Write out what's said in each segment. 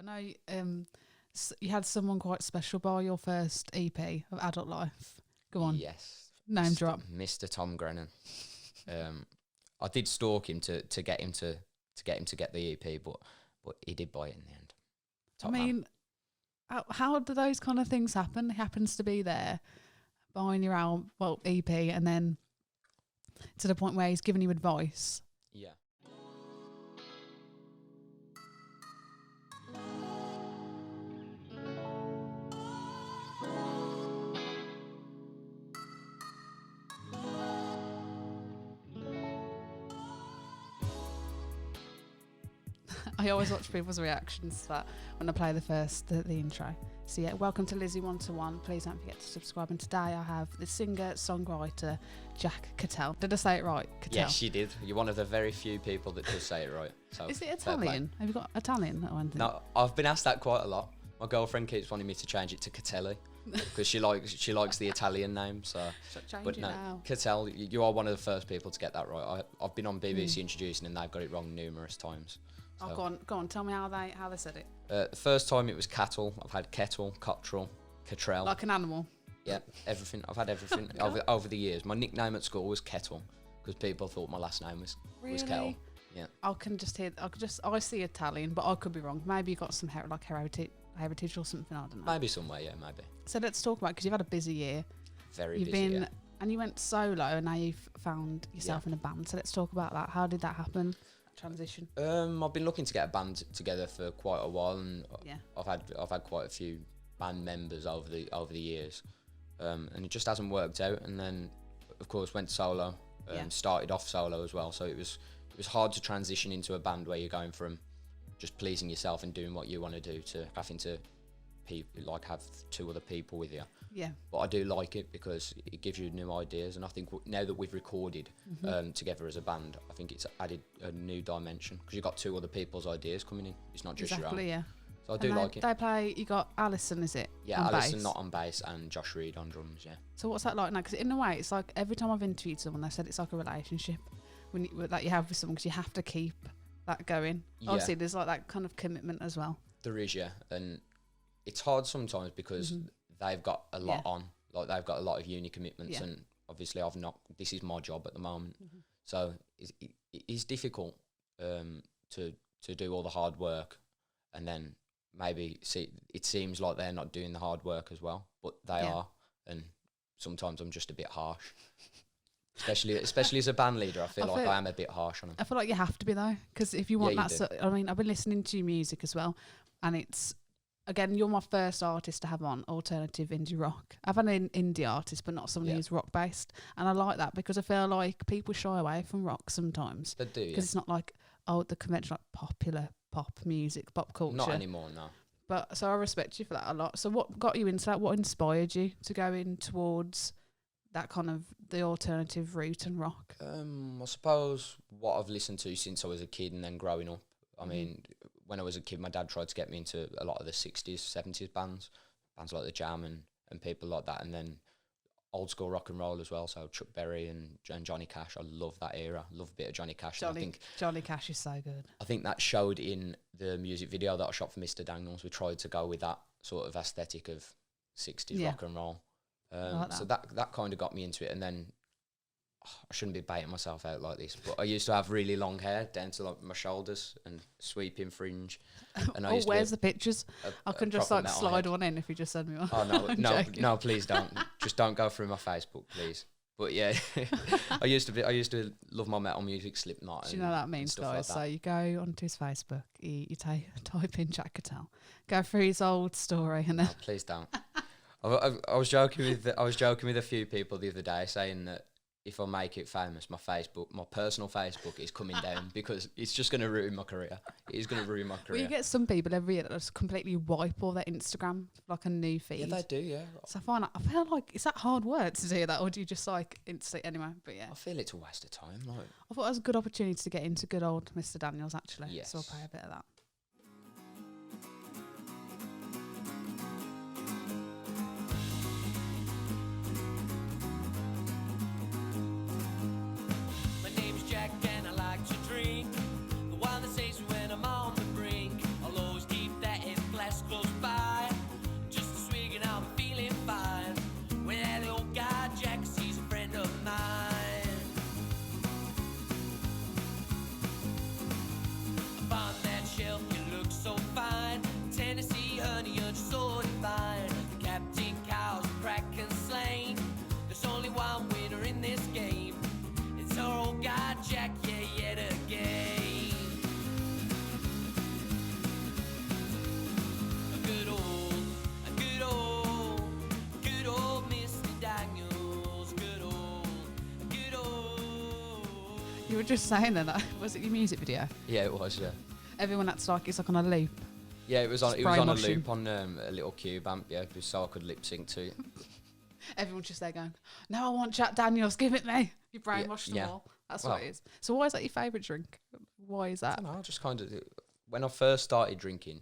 I know you had someone quite special by your first EP of Adult Life. Go on. Yes. Name drop. Mr. Tom Grennan. I did stalk him to get him to get the EP, but he did buy it in the end. Top man. How do those kind of things happen? He happens to be there buying your EP, and then to the point where he's giving you advice. Yeah. I always watch people's reactions to that when I play the intro. So yeah, welcome to Lizzie 1-to-1. Please don't forget to subscribe. And today I have the singer, songwriter, Jack Cattell. Did I say it right? Cattell? Yes, you did. You're one of the very few people that does say it right. So is it Italian? Have you got Italian or anything? No, I've been asked that quite a lot. My girlfriend keeps wanting me to change it to Catelli because she likes the Italian name. So, but no, now. Cattell, you are one of the first people to get that right. I've been on BBC introducing and they've got it wrong numerous times. So. Oh, go on. Tell me how they said it. The first time it was cattle. I've had kettle, cottrell, catrell. Like an animal. Yeah, everything. I've had everything over the years. My nickname at school was Kettle because people thought my last name was Kettle. Yeah. I see Italian, but I could be wrong. Maybe you got some heritage or something. I don't know. Maybe somewhere, yeah, maybe. So let's talk about, because you've had a busy year. Very busy. Yeah. And you went solo, and now you've found yourself in a band. So let's talk about that. How did that happen? Transition. I've been looking to get a band together for quite a while, and yeah. I've had quite a few band members over the years, and it just hasn't worked out. And then, of course, went solo. Started off solo as well, so it was hard to transition into a band where you're going from just pleasing yourself and doing what you want to do to having to have two other people with you. Yeah. But I do like it because it gives you new ideas, and I think now that we've recorded together as a band, I think it's added a new dimension because you've got two other people's ideas coming in. It's not just your own. Yeah. So I do like it. They play. You got Alison, is it? Yeah, on Alison bass? not on bass and Josh Reed on drums. Yeah. So what's that like now? Because in a way, it's like every time I've interviewed someone, they said it's like a relationship that you have with someone, because you have to keep that going. Yeah. Obviously, there's like that kind of commitment as well. There is, yeah, and it's hard sometimes because they've got a lot on. Like they've got a lot of uni commitments, and obviously I've not. This is my job at the moment, so it is difficult to do all the hard work, and then maybe it seems like they're not doing the hard work as well, but they are, and sometimes I'm just a bit harsh. Especially as a band leader, I feel like I am a bit harsh on them. I feel like you have to be though, because if you want I mean, I've been listening to your music as well, and it's. Again, you're my first artist to have on alternative indie rock. I've had an indie artist, but not someone who's rock based, and I like that because I feel like people shy away from rock sometimes. They do, because it's not like the conventional popular pop music, pop culture. Not anymore, no. But so I respect you for that a lot. So what got you into that? What inspired you to go in towards that kind of the alternative route and rock? I suppose what I've listened to since I was a kid and then growing up. I mean, when I was a kid, my dad tried to get me into a lot of the 60s, 70s bands like The Jam and people like that, and then old school rock and roll as well, so Chuck Berry and Johnny Cash. I love that era. I love a bit of Johnny Cash. I think Johnny Cash is so good. I think that showed in the music video that I shot for Mr. Daniels. We tried to go with that sort of aesthetic of 60s rock and roll. So that kind of got me into it, and then I shouldn't be baiting myself out like this, but I used to have really long hair down to like my shoulders and sweeping fringe. And where's the pictures? I can just like slide one in if you just send me one. Oh no, please don't. Just don't go through my Facebook, please. But yeah, I used to love my metal music, Slipknot. Do you know what that means, guys? Like that. So you go onto his Facebook, you type in Jack Cattell, go through his old story, and then please don't. I was joking with a few people the other day, saying that if I make it famous, my personal Facebook is coming down because it's just going to ruin my career. It is going to ruin my career. Well, you get some people every year that just completely wipe all their Instagram, like a new feed. Yeah, they do, yeah. So I feel like, is that hard work to do that, or do you just like instantly, anyway, but yeah. I feel it's a waste of time. Like. I thought it was a good opportunity to get into good old Mr. Daniels, actually. Yes. So I'll play a bit of that. The one that says when I'm on the brink, I'll always keep that in You were just saying that. Was it your music video? Yeah, it was. Yeah. Everyone had to it's like on a loop. Yeah, it was on. It was on a loop on a little cube amp. Yeah, so I could lip sync to it. Everyone's just there going, "No, I want Jack Daniels. Give it me." You brainwashed them all. That's what it is. So why is that your favourite drink? Why is that? I don't know, just kind of when I first started drinking,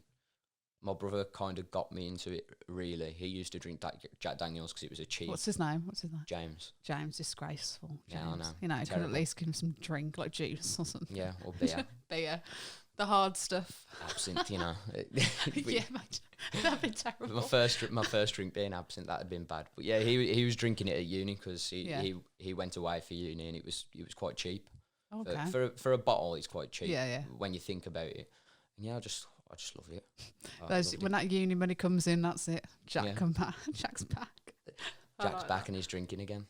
my brother kind of got me into it. Really, he used to drink Jack Daniels because it was a cheap. What's his name? James. James, disgraceful. James. Yeah, I know. You know, could at least give him some drink like juice or something. Yeah, or beer. Beer. The hard stuff. Absinthe, you know. Yeah, that'd be terrible. My first drink being absinthe, that had been bad. But yeah, he was drinking it at uni because he went away for uni and it was quite cheap. Okay. For a bottle, it's quite cheap. Yeah. When you think about it, and yeah, I just love it. When that uni money comes in, that's it. Come back. Jack's back. Jack's back and he's drinking again.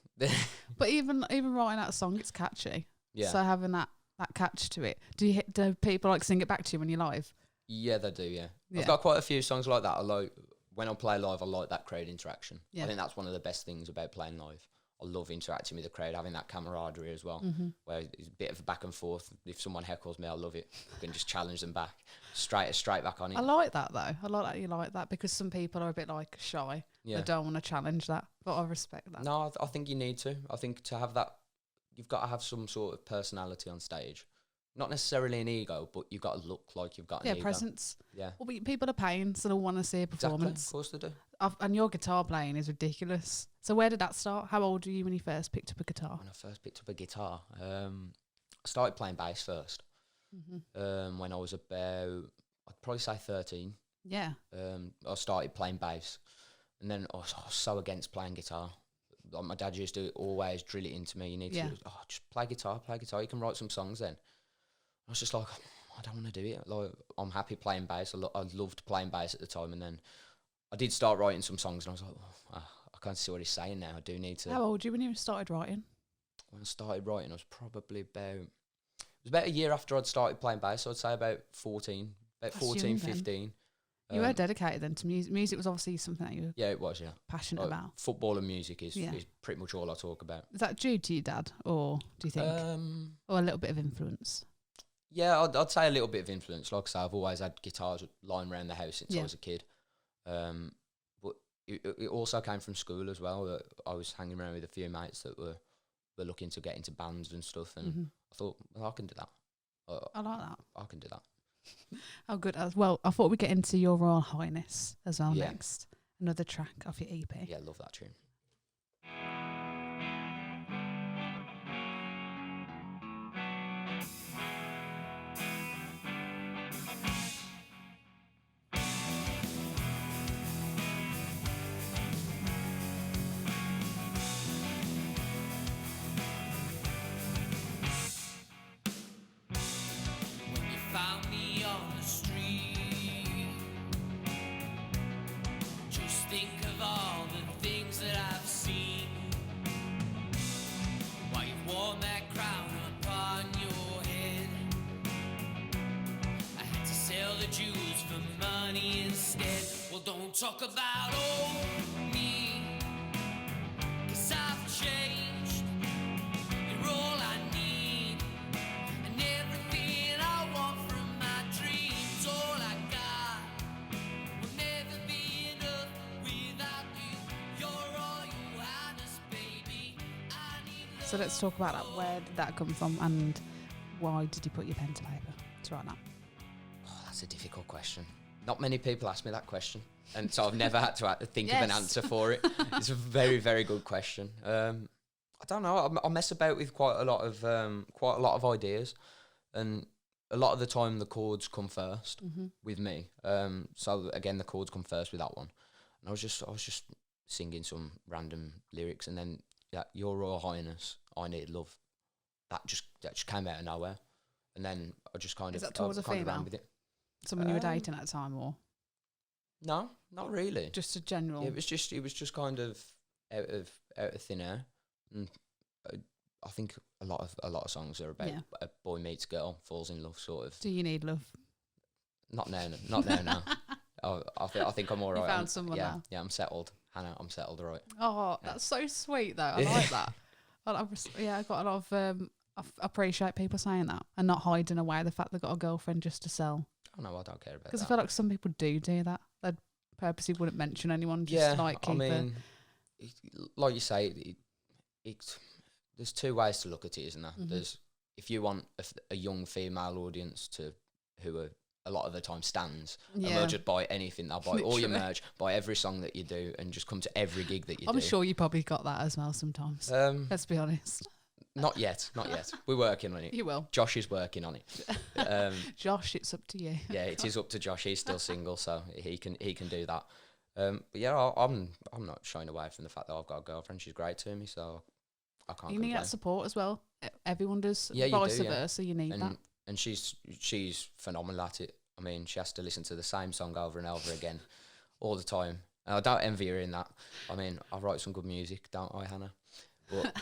But even writing that song, it's catchy. Yeah. So having that catch to it. Do people like sing it back to you when you're live? Yeah, they do. Yeah. I've got quite a few songs like that. I like when I play live. I like that crowd interaction. Yeah. I think that's one of the best things about playing live. I love interacting with the crowd, having that camaraderie as well, where it's a bit of a back and forth. If someone heckles me, I love it. I can just challenge them back, straight back on it. I like that though. I like that you like that because some people are a bit like shy. Yeah. They don't want to challenge that, but I respect that. No, I think you need to. I think to have that, you've got to have some sort of personality on stage. Not necessarily an ego, but you've got to look like you've got an ego. Presence. Yeah. Well, people are paying, so they want to see a performance. Exactly. Of course they do. And your guitar playing is ridiculous. So where did that start? How old were you when you first picked up a guitar? When I first picked up a guitar, I started playing bass first. When I was about, I'd probably say 13. Yeah. I started playing bass, and then I was so against playing guitar. Like my dad used to always drill it into me. You need to just play guitar. You can write some songs then. I was just like, I don't want to do it. Like, I'm happy playing bass. I loved playing bass at the time, and then I did start writing some songs, and I was like, I can't see what he's saying now. I do need to. How old were you when you started writing? When I started writing, I was probably about a year after I'd started playing bass. So I'd say about 14, 15. You were dedicated then to music. Music was obviously something that you were passionate about. Football and music is pretty much all I talk about. Is that due to your dad, or do you think, or a little bit of influence? Yeah, I'd say a little bit of influence. Like I say, I've always had guitars lying around the house since I was a kid. But it also came from school as well. That I was hanging around with a few mates that were looking to get into bands and stuff, and I thought, well, I can do that. I like that. I can do that. Oh, good as well. I thought we'd get into Your Royal Highness as well next. Another track off your EP. Yeah, love that tune. Don't talk about old me, 'cause I've changed. You're all I need, and everything I want from my dreams. All I got will never be enough without you. You're all you highness, baby. I need love. So let's talk about that. Where did that come from, and why did you put your pen to paper to write that? Oh, that's a difficult question. Not many people ask me that question, and so I've never had to think of an answer for it. It's a very, very good question. I don't know. I mess about with quite a lot of ideas, and a lot of the time the chords come first with me. So again, the chords come first with that one, and I was just singing some random lyrics, and then Your Royal Highness, I Need Love. That just came out of nowhere, and then I just kind of ran with it. Someone you were dating at the time, or? No, not really. Just a general. Yeah, it was just kind of out of thin air, and I think a lot of songs are about a boy meets girl, falls in love, sort of. Do you need love? Not now. I think I'm all right. You found someone now. Yeah, I'm settled, Hannah. I'm settled, all right. Oh, that's so sweet though. I like that. I got a lot of appreciate people saying that and not hiding away the fact they've got a girlfriend just to sell. Oh no, I don't care about that. Because I feel like some people do that. They purposely wouldn't mention anyone. Just like keep like you say, there's two ways to look at it, isn't there? There's if you want a young female audience who are a lot of the time stands, and they'll just buy anything. They'll buy all your merch, buy every song that you do, and just come to every gig that you do. I'm sure you probably got that as well sometimes. Let's be honest. Not yet. We're working on it. You will. Josh is working on it. Josh, it's up to you. Yeah, it is up to Josh. He's still single, so he can do that. But yeah, I'm not shying away from the fact that I've got a girlfriend. She's great to me, so I can't. You need that support as well. Everyone does. Yeah, vice you do, versa. You need that. And she's phenomenal at it. I mean, she has to listen to the same song over and over again all the time. And I don't envy her in that. I mean, I write some good music, don't I, Hannah? But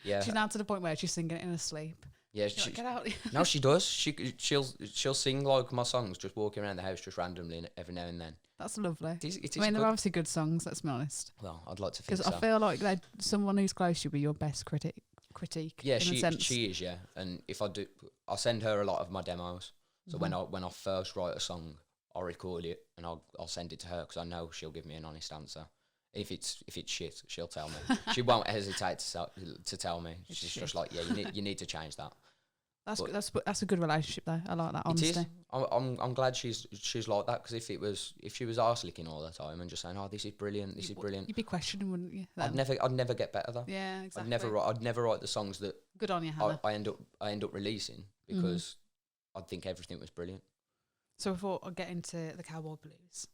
yeah, she's now to the point where she's singing it in her sleep. Yeah, like, get out. No, she does. She'll sing like my songs, just walking around the house, just randomly every now and then. That's lovely. It is I mean, they're obviously good songs. Let's be honest. Well, I'd like to think so. Because I feel like they're someone who's close to you, be your best critique. Yeah, she is. Yeah, and if I do, I'll send her a lot of my demos. So when I first write a song, I'll record it and I'll send it to her because I know she'll give me an honest answer. If it's shit, she'll tell me. She won't hesitate to tell me. She's just like, yeah, you need to change that. That's a good relationship though. I like that honesty. It is. I'm glad she's like that, because if she was arse licking all the time and just saying, oh, this is brilliant, you'd be questioning, wouldn't you? I'd never get better though. Yeah, exactly. I'd never write the songs that good on you, Hannah. I end up releasing because I'd think everything was brilliant. So before I get into the Cowboy Blues.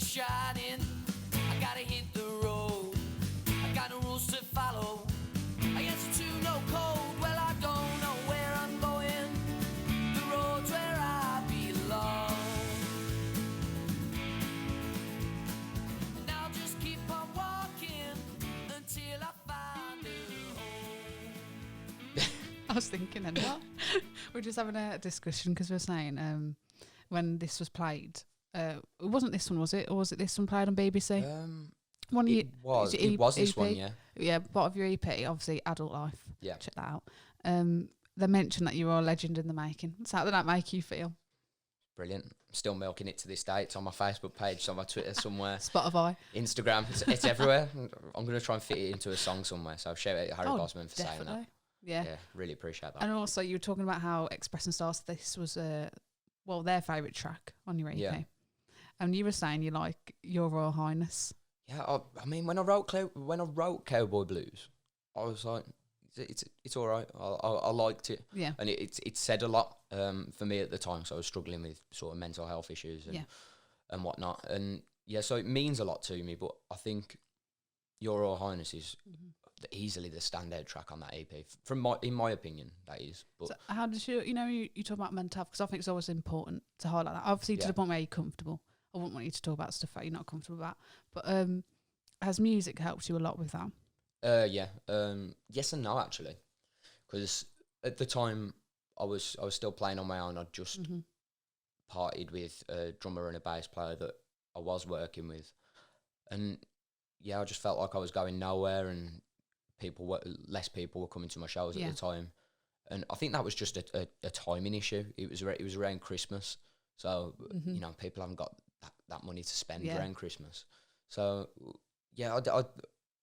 Shining, I gotta hit the road. I got no rules to follow. I answer to no code. Well, I don't know where I'm going. The road's where I belong. And I'll just keep on walking until I find a home. I was thinking, and what? We're just having a discussion because we're saying when this was played. It wasn't this one, was it? Or was it this one played on BBC? It was this one, yeah. Yeah, part of your EP, obviously Adult Life. Yeah. Check that out. They mentioned that you were a legend in the making. So how did that make you feel? Brilliant. I'm still milking it to this day. It's on my Facebook page, it's on my Twitter somewhere. Spotify. Instagram. It's everywhere. I'm going to try and fit it into a song somewhere. So shout out to Harry Bosman for saying that. Yeah, really appreciate that. And also you were talking about how Express and Stars, this was their favourite track on your EP. Yeah. And you were saying you like Your Royal Highness. Yeah, I mean, when I wrote Cowboy Blues, I was like, it's all right. I liked it. Yeah. And it said a lot for me at the time, so I was struggling with sort of mental health issues and whatnot. And yeah, so it means a lot to me, but I think Your Royal Highness is easily the standout track on that EP, in my opinion, that is. But so how did you talk about mental health, because I think it's always important to highlight that. Obviously, to the point where you're comfortable. I wouldn't want you to talk about stuff that you're not comfortable about. But has music helped you a lot with that? Yeah. Yes and no, actually. Because at the time, I was still playing on my own. I'd just partied with a drummer and a bass player that I was working with. And yeah, I just felt like I was going nowhere, and less people were coming to my shows at the time. And I think that was just a timing issue. It was around Christmas. So, people haven't got that money to spend around Christmas. So, yeah,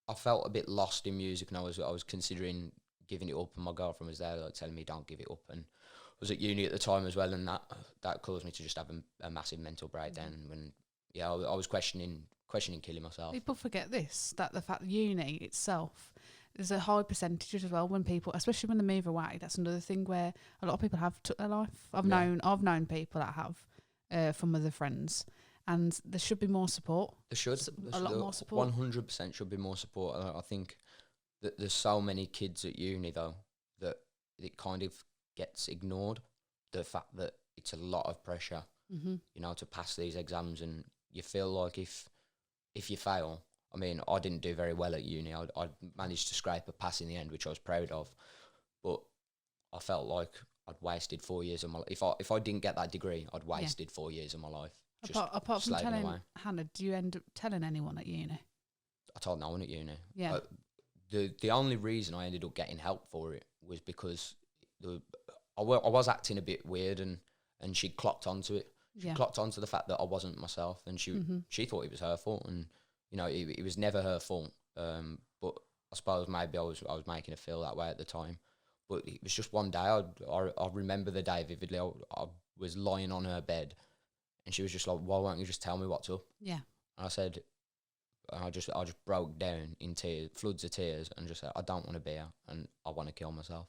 I felt a bit lost in music, and I was considering giving it up, and my girlfriend was there like telling me don't give it up, and I was at uni at the time as well, and that caused me to just have a massive mental breakdown when I was questioning killing myself. People forget that the fact that uni itself, there's a high percentage as well when people, especially when they move away. That's another thing where a lot of people have took their life. I've known people that have, from other friends, and there should be more support. There should. A lot more support. 100% should be more support. I think that there's so many kids at uni, though, that it kind of gets ignored. The fact that it's a lot of pressure, you know, to pass these exams, and you feel like if you fail, I mean, I didn't do very well at uni. I managed to scrape a pass in the end, which I was proud of, but I felt like I'd wasted 4 years of my life. If I didn't get that degree, I'd wasted 4 years of my life. Apart from telling Hannah, do you end up telling anyone at uni? I told no one at uni. Yeah. The only reason I ended up getting help for it was because I was acting a bit weird, and she clocked onto it. She clocked onto the fact that I wasn't myself, and she thought it was her fault, and you know it was never her fault. But I suppose maybe I was making her feel that way at the time. But it was just one day. I remember the day vividly. I was lying on her bed, and she was just like, "Why won't you just tell me what's up?" Yeah. And I said, I just broke down in tears, floods of tears, and just said, "I don't want to be here, and I want to kill myself."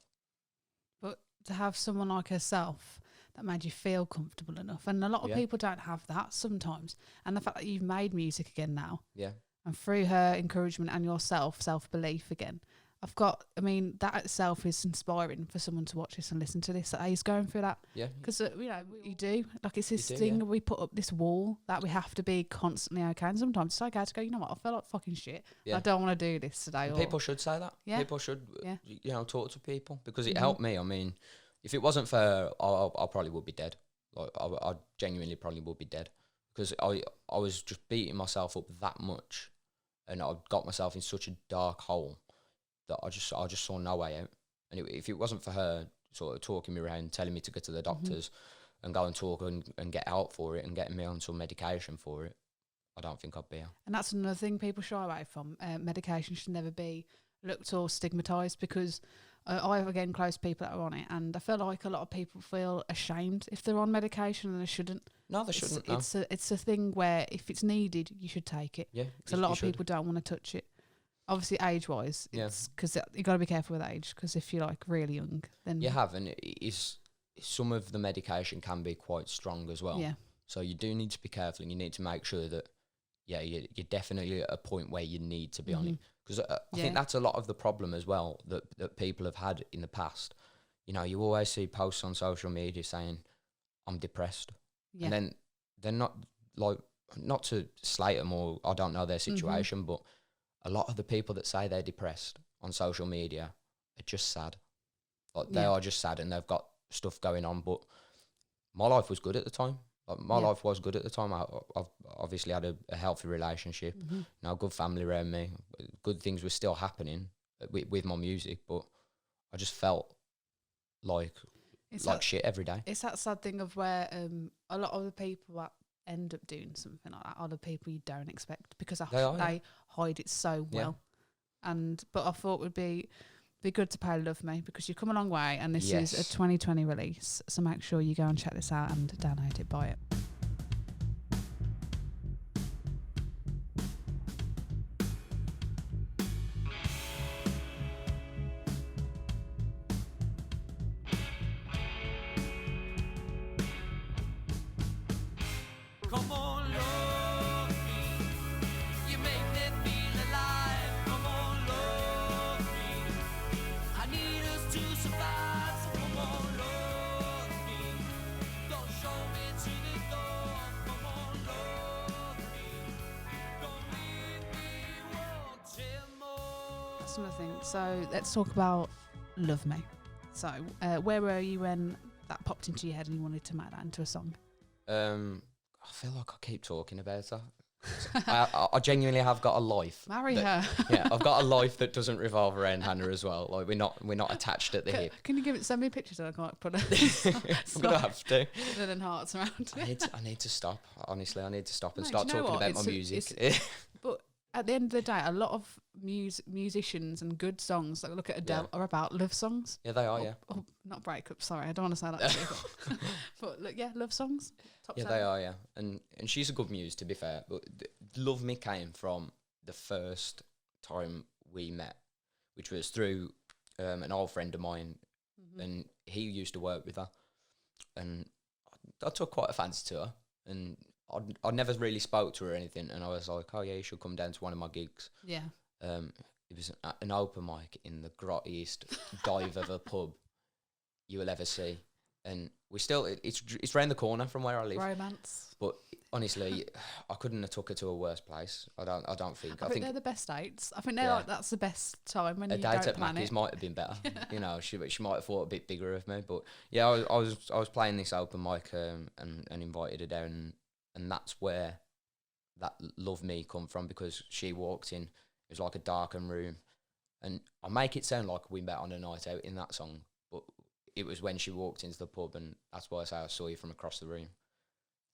But to have someone like herself that made you feel comfortable enough, and a lot of people don't have that sometimes, and the fact that you've made music again now, and through her encouragement and your self-belief again, that itself is inspiring for someone to watch this and listen to this. That he's going through that, because you know you do, like it's this thing we put up this wall that we have to be constantly okay, and sometimes it's okay to go, you know what, I feel like fucking shit. I don't want to do this today. People should say that. People should, you know, talk to people, because it helped me. I mean, if it wasn't for her, I probably would be dead. Like I genuinely probably would be dead, because I was just beating myself up that much, and I got myself in such a dark hole that I just saw no way out. And if it wasn't for her sort of talking me around, telling me to go to the doctors and go and talk and get help for it and getting me on some medication for it, I don't think I'd be here. And that's another thing people shy away from. Medication should never be looked or stigmatised, because I have, again, close people that are on it, and I feel like a lot of people feel ashamed if they're on medication, and they shouldn't. No, they shouldn't. It's a thing where if it's needed, you should take it. Yeah, because a lot of people don't want to touch it. Obviously, age-wise, it's because you got to be careful with age. Because if you're like really young, then you have, and some of the medication can be quite strong as well. Yeah. So you do need to be careful, and you need to make sure that you're definitely at a point where you need to be on it. Because I think that's a lot of the problem as well that people have had in the past. You know, you always see posts on social media saying, "I'm depressed," and then they're not to slate them, or I don't know their situation, but a lot of the people that say they're depressed on social media are just sad. Like they are just sad, and they've got stuff going on. But my life was good at the time. Like my life was good at the time. I've obviously had a healthy relationship, you know, good family around me. Good things were still happening with my music, but I just felt like shit every day. It's that sad thing of where a lot of the people that end up doing something like that are the people you don't expect, because they hide it so well. But I thought it would be good to play Love Me, because you've come a long way, and this is a 2020 release, so make sure you go and check this out and download it, buy it. Come on, love me. You make me feel alive. Come on, love me. I need us to survive. So come on, love me. Don't show me to the door. Come on, love me. Don't leave me wanting more. That's another thing. So let's talk about Love Me. So where were you when that popped into your head and you wanted to make that into a song? I feel like I keep talking about her. I genuinely have got a life. Marry her. Yeah, I've got a life that doesn't revolve around Hannah as well. Like we're not attached at the hip. Can you send me pictures and I can't put I'm gonna have to. And hearts around. I need to stop. Honestly, I need to stop and start talking about my music. But at the end of the day, a lot of musicians and good songs, like look at Adele, are about love songs. Yeah, they are. Or not breakups. Sorry, I don't want to say that. But look, love songs. Top seven. They are. Yeah, and she's a good muse, to be fair. But Love Me came from the first time we met, which was through an old friend of mine, and he used to work with her, and I took quite a fancy to her. and I never really spoke to her or anything, and I was like, oh yeah, you should come down to one of my gigs. Yeah. It was an open mic in the grottiest dive of a pub you will ever see, and we still it's round the corner from where I live. Romance. But honestly, I couldn't have took her to a worse place. I don't think. I think they're the best dates. I think they're like, that's the best time when you don't plan it. A date at Mackey's might have been better. You know, she might have thought a bit bigger of me. But yeah, I was playing this open mic and invited her down, and that's where that Love Me come from, because she walked in. It was like a darkened room, and I make it sound like we met on a night out in that song, but it was when she walked into the pub, and that's why I say I saw you from across the room.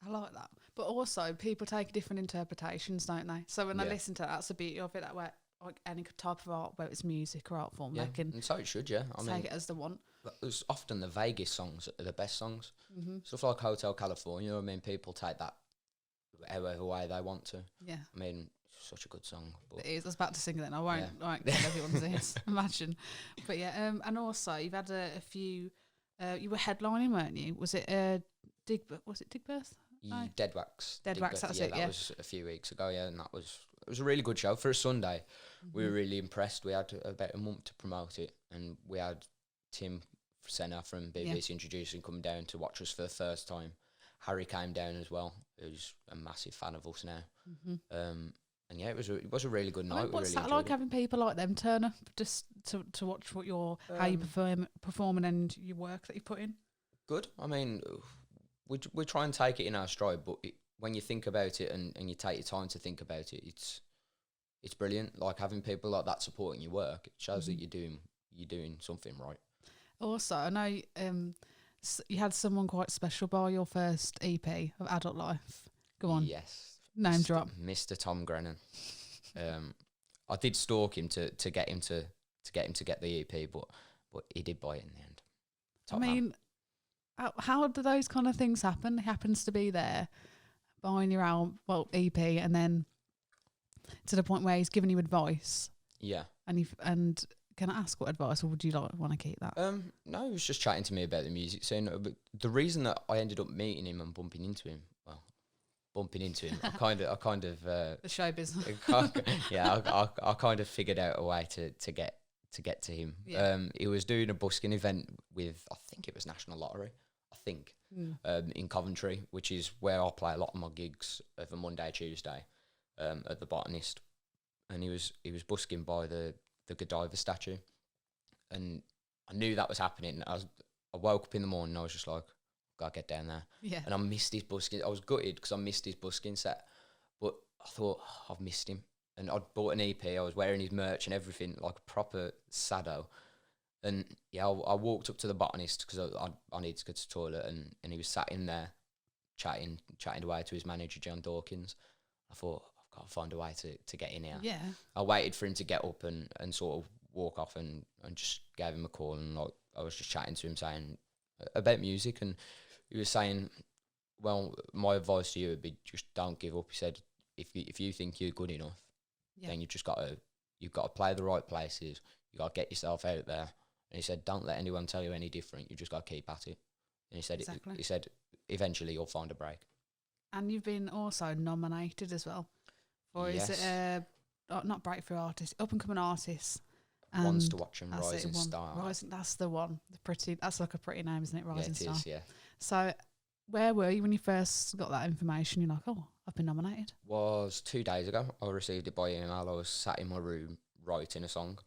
I like that. But also, people take different interpretations, don't they? So when they listen to that, that's the beauty of it, that way, like any type of art, whether it's music or art form, they can and so it should, I mean, take it as they want. It's often the vaguest songs are the best songs. Stuff like Hotel California, I mean, people take that however way they want to. Yeah. I mean, such a good song. But it is. I was about to sing it then. I won't get everyone's ears. Imagine. But yeah, and also you've had a few. You were headlining, weren't you? Was it Digbirth? No. Dead Wax. That's it. That was a few weeks ago. Yeah, and it was a really good show for a Sunday. We were really impressed. We had about a month to promote it, and we had Tim Senna from BBC Introducing come down to watch us for the first time. Harry came down as well, who's a massive fan of us now. And yeah, it was a really good night. What's that like, having people like them turn up just to watch what how you performing and your work that you put in? Good. I mean, we try and take it in our stride, but when you think about it and you take your time to think about it, it's brilliant. Like, having people like that supporting your work, it shows that you're doing something right. Also, I know you had someone quite special by your first EP of Adult Life. Go on. Yes. Name drop. Mr. Tom Grennan. I did stalk him to get him to get the EP, but he did buy it in the end. Top man. How do those kind of things happen? He happens to be there buying your EP, and then to the point where he's giving you advice. Yeah. And can I ask what advice, or would you want to keep that? No, he was just chatting to me about the music scene. But the reason that I ended up meeting him and bumping into him, I kind of the show business. I kind of figured out a way to get to him. Yeah. He was doing a busking event with, I think it was National Lottery, in Coventry, which is where I play a lot of my gigs over Monday, Tuesday, at the Botanist. And he was busking by the Godiva statue, and I knew that was happening. I woke up in the morning, and I was just like, gotta get down there. Yeah. And I missed his busking. I was gutted because I missed his busking set, but I thought, I've missed him. And I'd bought an EP. I was wearing his merch and everything, like a proper sado. And yeah, I walked up to the Botanist because I needed to go to the toilet, and he was sat in there chatting away to his manager, John Dawkins. I thought, I've got to find a way to get in here. Yeah. I waited for him to get up and sort of walk off, and just gave him a call, and like I was just chatting to him, saying about music, and he was saying, well, my advice to you would be just don't give up. He said, if you think you're good enough, then you've got to play the right places. You got to get yourself out there. And he said, don't let anyone tell you any different. You just got to keep at it. And he said, exactly. He said, eventually you'll find a break. And you've been also nominated as well for yes. Is it not breakthrough artist, up and coming artist. Ones to watch and Rising Star. Rising, that's the one. That's like a pretty name, isn't it? Rising Star. Yeah, it is, yeah. So where were you when you first got that information? You're like, oh, I've been nominated. Was 2 days ago. I received it by email. I was sat in my room writing a song.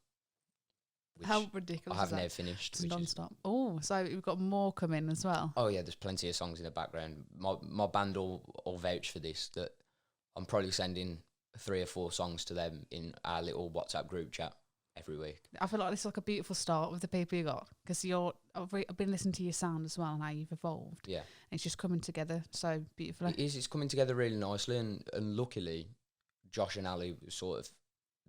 How ridiculous! I haven't ever finished. It's non-stop. Oh, so we've got more coming as well. Oh yeah, there's plenty of songs in the background. My band all vouch for this, that I'm probably sending 3 or 4 songs to them in our little WhatsApp group chat every week. I feel like this is like a beautiful start with the people you got, because I've been listening to your sound as well and how you've evolved. Yeah, and it's just coming together so beautifully. It is. It's coming together really nicely, and luckily, Josh and Ali sort of,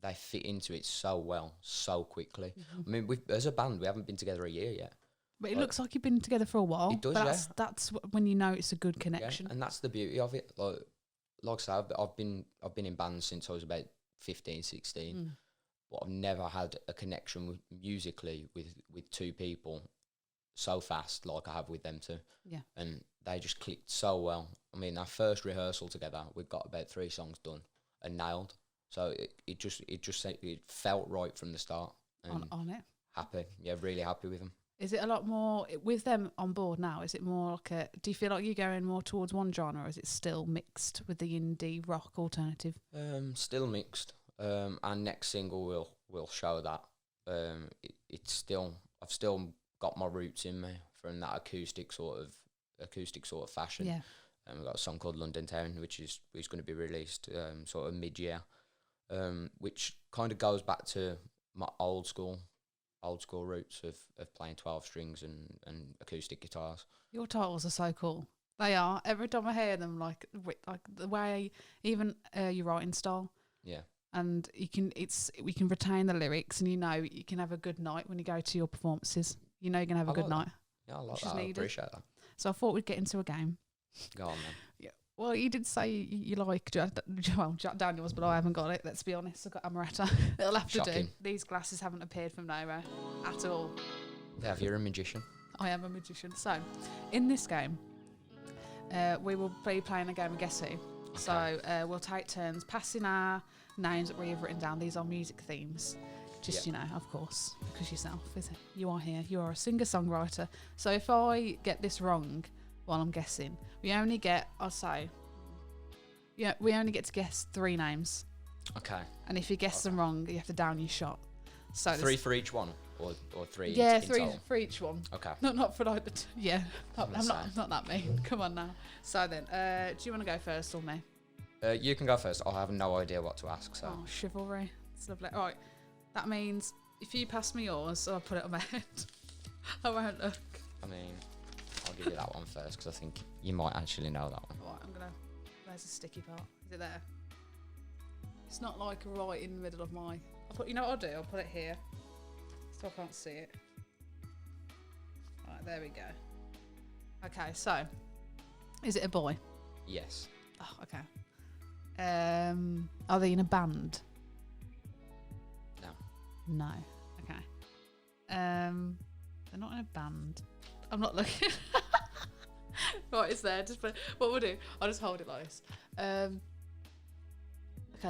they fit into it so well, so quickly. Mm-hmm. I mean, as a band, we haven't been together a year yet. But it looks like you've been together for a while. It does, but that's when you know it's a good connection. Yeah, and that's the beauty of it. Like I said, I've been in bands since I was about 15, 16. But I've never had a connection musically with 2 people so fast, like I have with them too. Yeah. And they just clicked so well. I mean, our first rehearsal together, we got about 3 songs done and nailed. So it felt right from the start. And on it. Happy, yeah, really happy with them. Is it a lot more with them on board now? Is it more like do you feel like you're going more towards one genre, or is it still mixed with the indie rock alternative? Still mixed. Our next single will show that. It's still, I've still got my roots in me from that acoustic sort of fashion. Yeah. We've got a song called London Town, which is going to be released sort of mid-year, which kind of goes back to my old school roots of playing 12 strings and acoustic guitars. Your titles are so cool. They are. Every time I hear them, like the way, even your writing style. Yeah. And we can retain the lyrics, and you can have a good night when you go to your performances. You know you're gonna have a good night. Yeah, I like that. I appreciate that. So I thought we'd get into a game. Go on, man. Yeah. Well, you did say you like Jack Daniels, but I haven't got it. Let's be honest. I've got amaretto. It'll have to do. These glasses haven't appeared from nowhere at all. Yeah, you're a magician. I am a magician. So, in this game, we will be playing a game of Guess Who. Okay. So, we'll take turns passing our names that we've written down. These are music themes. Just, of course, because yourself, is it? You are here. You are a singer-songwriter. So, if I get this wrong while I'm guessing, we only get to guess 3 names. Okay. And if you guess them wrong, you have to down your shot. So 3 for each one, or 3. Yeah, in 3 total? for each one. Okay. Not for like I'm not that mean. Come on now. So then, do you want to go first or me? You can go first. I have no idea what to ask. So. Oh, chivalry. It's lovely. All right. That means if you pass me yours, I'll put it on my head. I won't look. I mean, I'll give you that one first because I think you might actually know that one. Right, where's the sticky part? Is it there? It's not like right in the middle of my... you know what I'll do? I'll put it here so I can't see it. Right, there we go. Okay, so is it a boy? Yes. Oh, okay. Are they in a band? No. No. Okay. They're not in a band. I'm not looking. Right, it's there. Just put. What we'll do? I'll just hold it like this. Okay,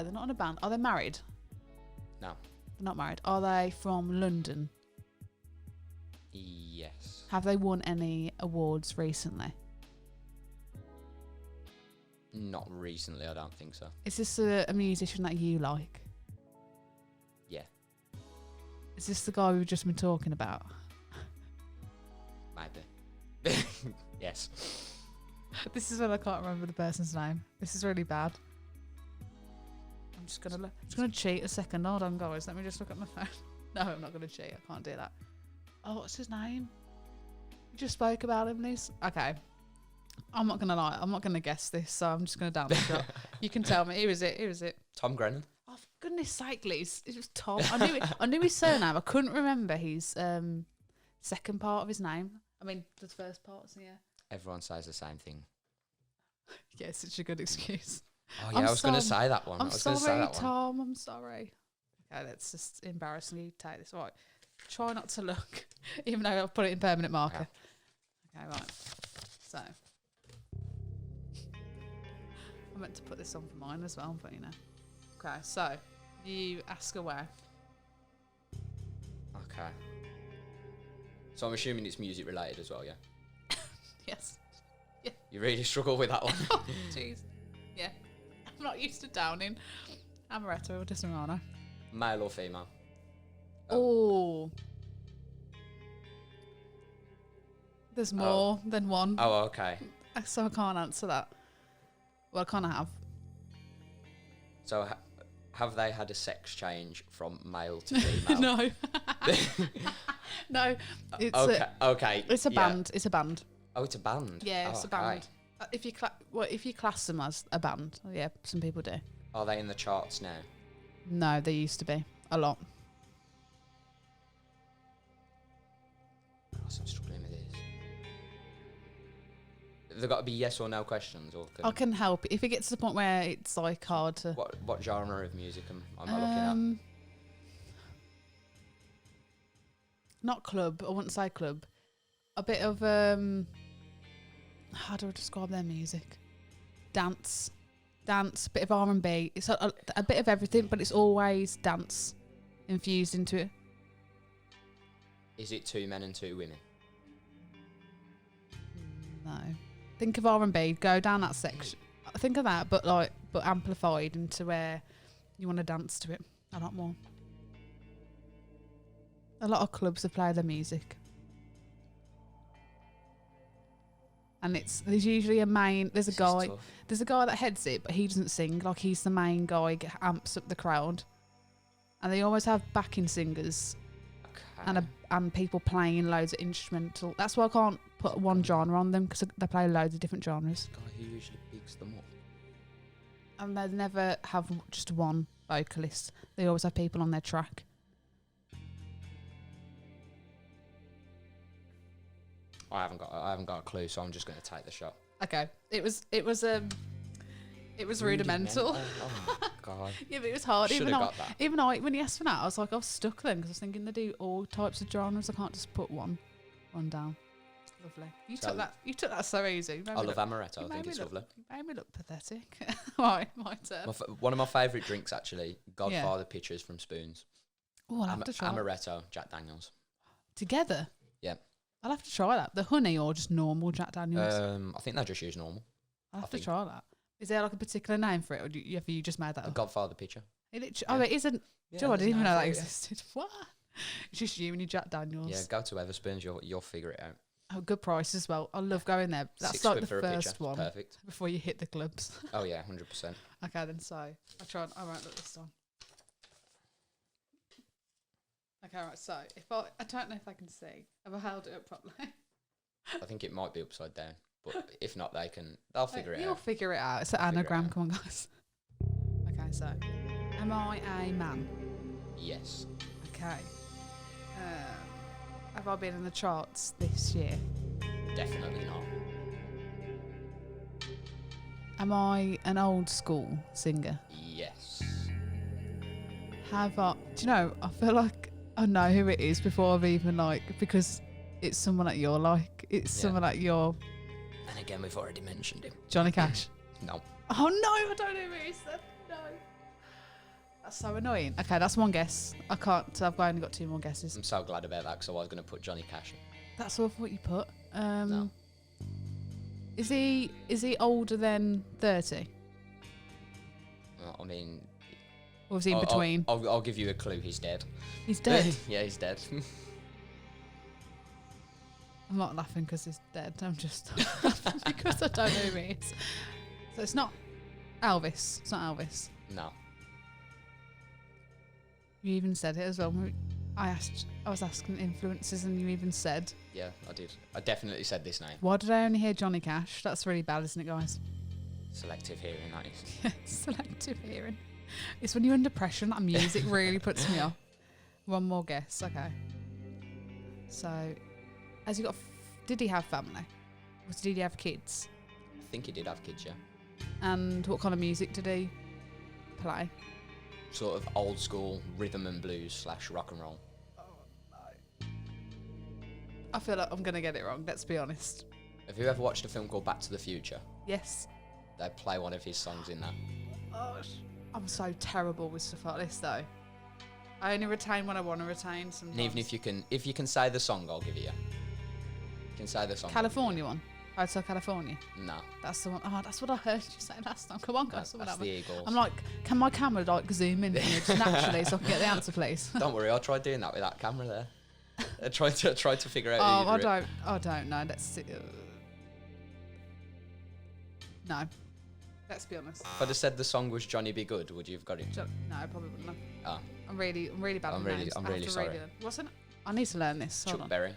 they're not in a band. Are they married? No. They're not married. Are they from London? Yes. Have they won any awards recently? Not recently, I don't think so. Is this a musician that you like? Yeah. Is this the guy we've just been talking about? Maybe. Yes. This is when I can't remember the person's name. This is really bad. I'm just gonna cheat a second. Hold on, guys. Let me just look at my phone. No, I'm not gonna cheat. I can't do that. Oh, what's his name? You just spoke about him, Liz. Okay. I'm not gonna lie. I'm not gonna guess this, so I'm just gonna down the shot. You can tell me. Who is it? Tom Grennan. Oh, for goodness sake, Liz. It was Tom. I knew his surname. I couldn't remember his second part of his name. I mean, the first part. So yeah. Everyone says the same thing. Yeah, such a good excuse. Oh yeah, I was going to say that one. I'm sorry, Tom. I'm sorry. Okay, let's just embarrassingly take this. Right, try not to look, even though I've put it in permanent marker. Okay, right. So I meant to put this on for mine as well, but Okay, so you ask away. Okay. So I'm assuming it's music related as well, yeah? Yes. Yeah. You really struggle with that one. Oh, jeez. Yeah. I'm not used to downing. Amaretto or Disarano. Male or female? Oh. There's more than one. Oh, okay. So I can't answer that. Well, I kind of have. So have they had a sex change from male to female? No. No. It's okay. It's a band. It's a band. Oh, it's a band? Yeah, it's a band. If you class them as a band, yeah, some people do. Are they in the charts now? No, they used to be. A lot. Oh, I'm struggling with this. They've got to be yes or no questions, or I can help if it gets to the point where it's like hard to. What genre of music am I looking at? Not club. I wouldn't say club. a bit of how do I describe their music? Dance, bit of R&B. It's a bit of everything, but it's always dance infused into it. Is it 2 men and 2 women? No. Think of R&B. Go down that section. Think of that, but amplified into where you want to dance to it a lot more. A lot of clubs have played their music. And there's usually there's a guy that heads it, but he doesn't sing. Like, he's the main guy, amps up the crowd. And they always have backing singers. Okay. And people playing loads of instrumental. That's why I can't put one genre on them, because they play loads of different genres. The guy who usually bigs them up. And they never have just one vocalist. They always have people on their track. I haven't got a clue, so I'm just going to take the shot. Okay, it was rudimental. Oh my god. Yeah, but it was hard. Should have got that. Even when he asked for that, I was like, I was stuck then, because I was thinking they do all types of genres. I can't just put one down. Lovely. You took that so easy. I love amaretto. I think it's lovely. You made me look pathetic. Right, my turn. One of my favourite drinks, actually, Godfather pitchers from Spoons. Oh, I'll have to try. Amaretto, Jack Daniels. Together? Yeah. I'll have to try that. The honey or just normal Jack Daniels? I think they just use normal. I'll have to try that. Is there like a particular name for it, or have you just made that up? A Godfather pitcher. It isn't. Yeah, Joe, I didn't even know that existed. What? It's just you and your Jack Daniels. Yeah, go to Wetherspoons. You'll figure it out. Oh, good price as well. I love going there. That's like the first one. Perfect. Before you hit the clubs. Oh yeah, 100%. Okay, then I won't look this time. Okay, right. So I don't know if I can see. Have I held it up properly? I think it might be upside down, but if not, they'll figure it out. You'll figure it out. It's an anagram. Come on, guys. Okay, so am I a man? Yes. Okay. Have I been in the charts this year? Definitely not. Am I an old school singer? Yes. Do you know, I feel like I know who it is before I've even because it's someone that you're like. It's someone that you're... And again, we've already mentioned him. Johnny Cash? No. Oh no, I don't know who it is then. No. That's so annoying. Okay, that's one guess. I can't. I've only got 2 more guesses. I'm so glad about that, because I was going to put Johnny Cash. That's all what you put. No. Is he older than 30? Well, I mean... Or was he in between? I'll give you a clue. He's dead. He's dead? Yeah, he's dead. I'm not laughing because he's dead. I'm just laughing because I don't know who he is. So it's not Elvis. It's not Elvis. No. You even said it as well. I was asking influences, and you even said. Yeah, I did. I definitely said this name. Why did I only hear Johnny Cash? That's really bad, isn't it, guys? Selective hearing, that is. Yeah, selective hearing. It's when you're under pressure, that music really puts me off. One more guess. Okay. So, did he have family? Or did he have kids? I think he did have kids, yeah. And what kind of music did he play? Sort of old school rhythm and blues / rock and roll. Oh no. I feel like I'm going to get it wrong, let's be honest. Have you ever watched a film called Back to the Future? Yes. They play one of his songs in that. Oh, I'm so terrible with stuff like this though. I only retain what I want to retain sometimes. And even if you can say the song, I'll give it you. You can say the song. California one? Hotel California? No. That's the one. Oh, that's what I heard you say last time. Come on, guys. That's the Eagles. I'm like, can my camera zoom in just naturally so I can get the answer, please? Don't worry, I'll try doing that with that camera there. I tried to figure out. Oh, I don't know. Let's see. No. Let's be honest. If I'd have said the song was Johnny Be Good, would you have got it? No, I probably wouldn't have. Oh. I'm really bad at names. I'm really sorry. I need to learn this. Chuck Berry.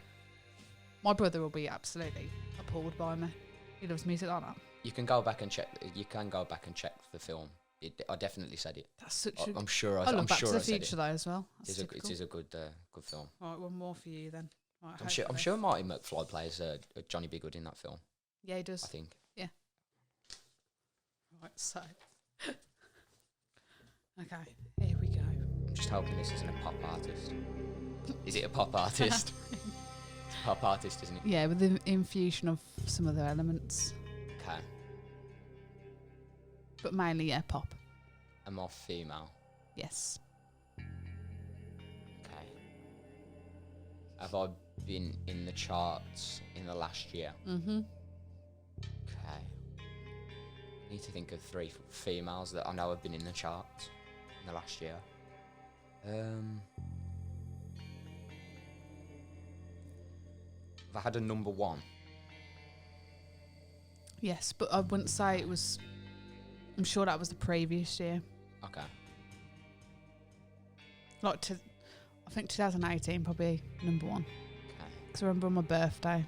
My brother will be absolutely appalled by me. He loves music like that. You can go back and check. You can go back and check the film. I definitely said it. That's such a... I'm sure I I love Back to the said Future though as well. It is a good film. Right, one more for you then. Right, I'm sure Marty McFly plays Johnny Be Good in that film. Yeah, he does. I think. Yeah. Right, so. Okay, here we go. I'm just hoping this isn't a pop artist. Is it a pop artist? pop artist, isn't it? Yeah, with the infusion of some other elements. Okay. But mainly, yeah, pop. And more female. Yes. Okay. Have I been in the charts in the last year? Mm-hmm. Okay. Need to think of 3 females that I know have been in the charts in the last year. Have I had a number 1? Yes, but I wouldn't say it was... I'm sure that was the previous year. Okay. Like, I think 2018 probably number 1. Okay. Because I remember on my birthday,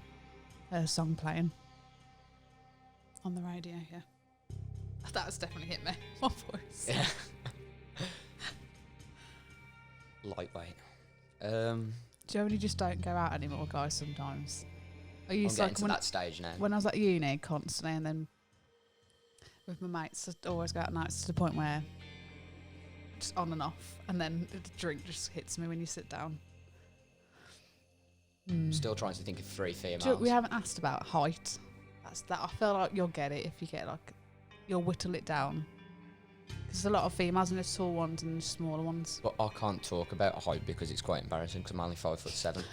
a song playing on the radio, yeah. That's definitely hit me, my voice. Yeah. Lightweight. Do you just don't go out anymore, guys, sometimes? I I'm used getting to that stage now. When I was at uni constantly, and then with my mates, I'd always go out nights to the point where just on and off, and then the drink just hits me when you sit down. Still trying to think of 3 females. We haven't asked about height. That's that. I feel like you'll get it if you get you'll whittle it down. There's a lot of females and there's tall ones and there's smaller ones. But I can't talk about height because it's quite embarrassing because I'm only 5'7".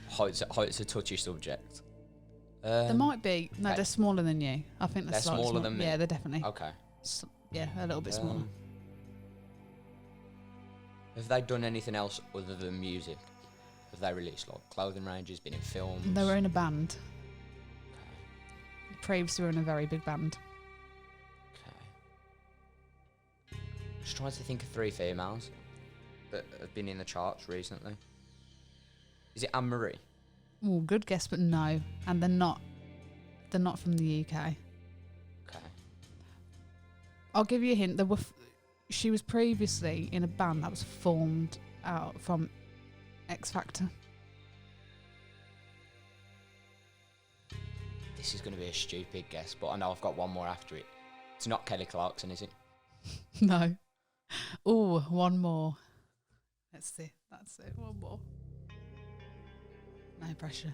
Height's a touchy subject. There might be. No, they're smaller than you. I think they're smaller than me. Yeah, they're definitely. Okay. Yeah, a little bit smaller. Have they done anything else other than music? Have they released clothing ranges, been in films? They were in a band. Previously were in a very big band. Okay. Just trying to think of 3 females that have been in the charts recently. Is it Anne-Marie? Oh, good guess, but no. And they're not from the UK. Okay. I'll give you a hint. She was previously in a band that was formed out from X Factor. This is going to be a stupid guess, but I know I've got one more after it. It's not Kelly Clarkson, is it? No. Oh, one more. Let's see. That's it. One more. No pressure.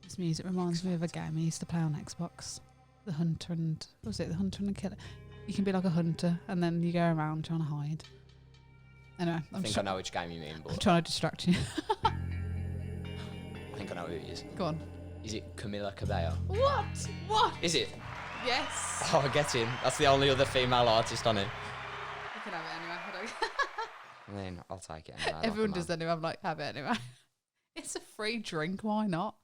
This music reminds me of a game I used to play on Xbox. The Hunter and... What was it? The Hunter and the Killer. You can be like a hunter and then you go around trying to hide. Anyway. I think I know which game you mean, but... I'm trying to distract you. I think I know who it is. Go on. Is it Camila Cabello? What? What? Is it? Yes. Oh, I get him. That's the only other female artist on it. You can have it anyway. I mean, I'll take it anyway. Everyone does anyway. I'm like, have it anyway. It's a free drink. Why not?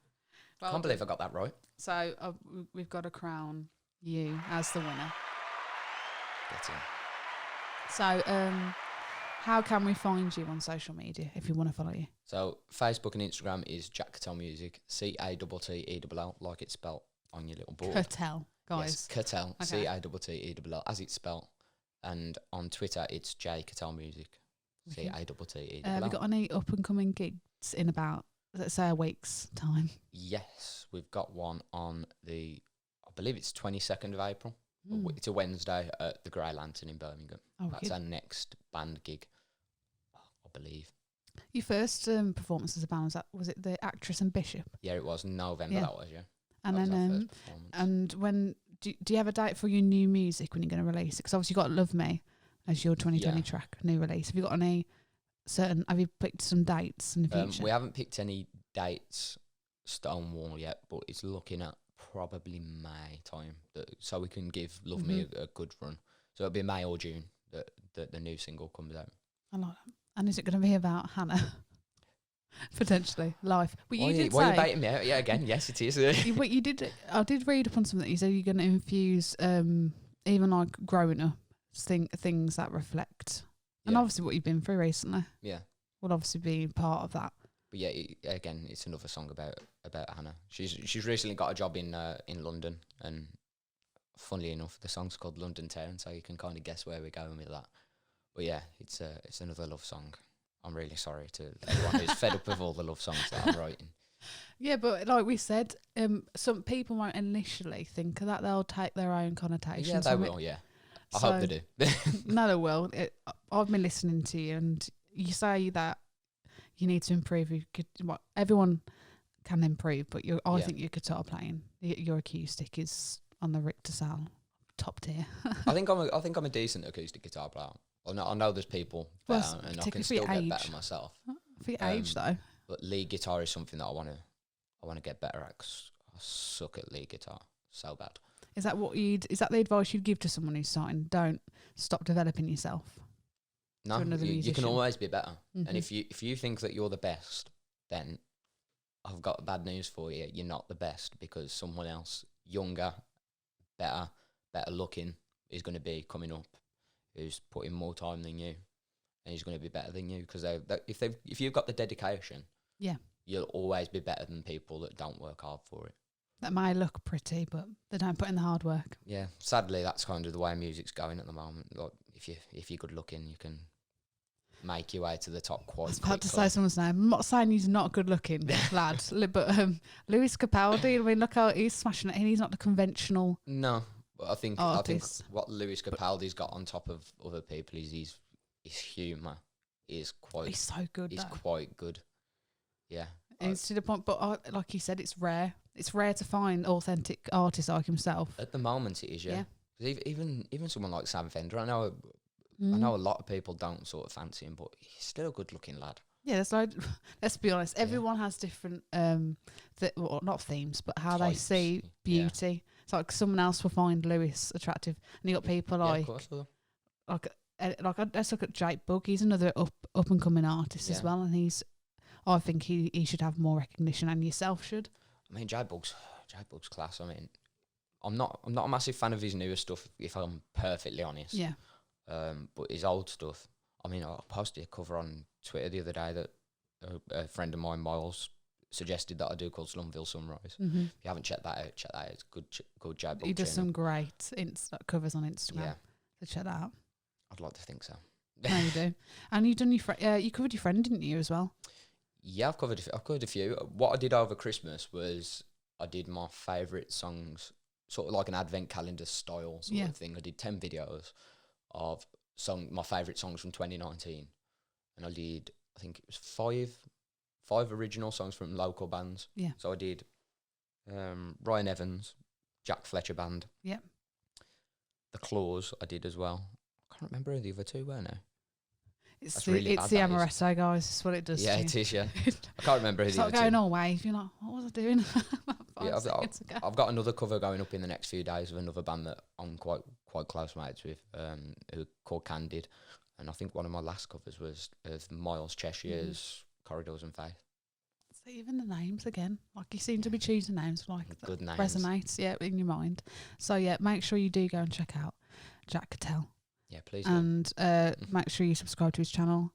Well, I can't believe I got that right. So we've got to crown you as the winner. Get in. So how can we find you on social media if you want to follow you? So Facebook and Instagram is Jack Cattell Music, Cattell, like it's spelt on your little board. Cattell, guys. Yes, Cattell, okay. Cattell, as it's spelt. And on Twitter, it's J Cattell Music, Cattell. Have you got any up and coming gigs in about, let's say, a week's time? Yes, we've got one on I believe it's 22nd of April. It's a Wednesday at the Grey Lantern in Birmingham. Oh, that's our next band gig, I believe. Your first performance as a band, was it the Actress and Bishop? Yeah, it was November. That was, yeah. And then and when do you have a date for your new music when you're going to release it? Because obviously you got Love Me as your 2020 track, new release. Have you got any have you picked some dates in the future? We haven't picked any dates stonewall yet, but it's looking at probably May time, so we can give Love Me a good run. So it'll be May or June that the new single comes out. I like that. And is it going to be about Hannah? Potentially life. But why are you baiting me out? Yeah, again, yes, it is. But you did. I did read up on something. You said you're going to infuse even like growing up things that reflect, and obviously what you've been through recently. Yeah, will obviously be part of that. But yeah, again, it's another song about Hannah. She's recently got a job in London, and funnily enough, the song's called London Town, so you can kind of guess where we're going with that. But yeah, it's another love song. I'm really sorry to everyone who's fed up with all the love songs that I'm writing. Yeah, but like we said, some people won't initially think that. They'll take their own connotations. Yeah, they will, yeah. I hope they do. No, they will. I've been listening to you, and you say that you need to improve. Everyone can improve, but I think your guitar playing, your acoustic is on the Richter scale, top tier. I think I'm a decent acoustic guitar player. I know there's people better, and I can still get better myself. For your age, though. But lead guitar is something that I want to get better at, 'cause I suck at lead guitar so bad. Is that the advice you'd give to someone who's starting? Don't stop developing yourself. No, you can always be better. Mm-hmm. And if you think that you're the best, then I've got bad news for you. You're not the best, because someone else, younger, better looking, is going to be coming up, who's putting more time than you, and he's going to be better than you. Because if you've got the dedication, you'll always be better than people that don't work hard for it. That may look pretty, but they don't put in the hard work. Yeah, sadly, that's kind of the way music's going at the moment. Like, if you're good looking, you can make your way to the top quite quickly. I was about to say someone's name. I'm not saying he's not good looking, lad, but Lewis Capaldi, I mean, look how he's smashing it, and he's not the conventional. No, but I think what Lewis Capaldi's got on top of other people is his humour is quite. He's so good. He's quite good. Yeah. It's to the point, but like you said, it's rare. It's rare to find authentic artists like himself. At the moment, it is, yeah. Even someone like Sam Fender, I know a lot of people don't sort of fancy him, but he's still a good-looking lad. Yeah, that's like, let's be honest. Everyone has different, not themes, but how they see beauty. Yeah. It's like someone else will find Lewis attractive, and you got people like let's look at Jake Bugg. He's another up and coming artist as well, and I think he should have more recognition, and yourself should. I mean, Jake Bugg's class. I mean, I'm not a massive fan of his newer stuff, if I'm perfectly honest. Yeah. But his old stuff. I mean, I posted a cover on Twitter the other day that a friend of mine, Miles, suggested that I do called Slumville Sunrise. Mm-hmm. If you haven't checked that out, check that out. It's good Jake Bugg. He does some great covers on Instagram. Yeah. So check that out. I'd like to think so. No, you do. And you've done you covered your friend, didn't you, as well? Yeah, I've covered a few. What I did over Christmas was I did my favourite songs, sort of like an advent calendar style sort of thing. I did 10 videos of my favourite songs from 2019. And I did, I think it was five original songs from local bands. Yeah. So I did Ryan Evans, Jack Fletcher Band. Yep. The Claws I did as well. I can't remember who the other two were now. It's the amaretto, guys. It's what it does. Yeah, it is. Yeah, I can't remember who the other two. It's not going all wave. You're like, what was I doing? I've got another cover going up in the next few days of another band that I'm quite close mates with, who called Candid, and I think one of my last covers was Miles Cheshire's Corridors and Faith. So even the names again, like you seem to be choosing names like good names resonates, in your mind. So make sure you do go and check out Jack Cattell. Yeah, please. And make sure you subscribe to his channel.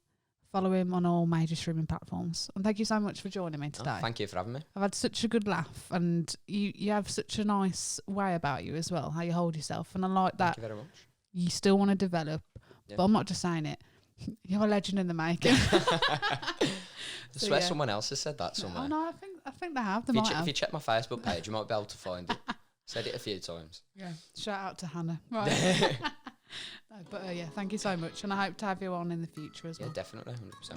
Follow him on all major streaming platforms. And thank you so much for joining me today. Thank you for having me. I've had such a good laugh, and you have such a nice way about you as well, how you hold yourself. And I like that. Thank you very much. You still want to develop, but I'm not just saying it. You're a legend in the making. I swear someone else has said that somewhere. Oh no, I think they have. If you check my Facebook page, you might be able to find it. Said it a few times. Yeah. Shout out to Hannah. Right. No, but thank you so much, and I hope to have you on in the future as well. Yeah, definitely, 100%.